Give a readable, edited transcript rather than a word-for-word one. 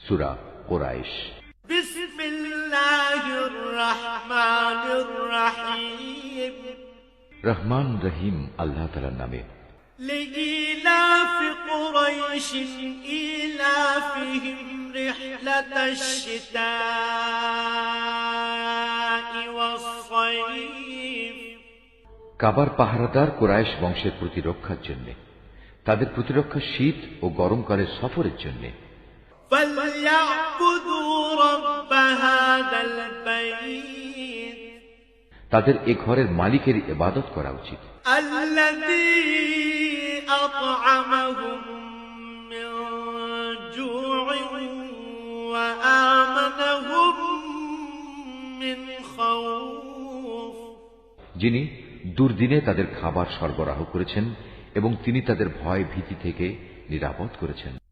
সূরা কুরাইশ। বিসমিল্লাহির রহমানির রহিম। রহমান রহিম আল্লাহ তাআলার নামে। لإيلاف قريش إيلافهم رحلة الشتاء والصيف। কাবার পাহারাদার কুরাইশ বংশের প্রতিরক্ষার জন্য, তাদের প্রতিরক্ষা শীত ও গরমকালের সফরের জন্য। فليعبدوا رب هذا البيت। তাদের এ ঘরের মালিকের ইবাদত করা উচিত। الذي أطعمهم من جوع وآمنهم من خوف। যিনি দুর্দিনে তাদের খাবার সরবরাহ করেছেন এবং তিনি তাদের ভয় ভীতি থেকে নিরাপদ করেছেন।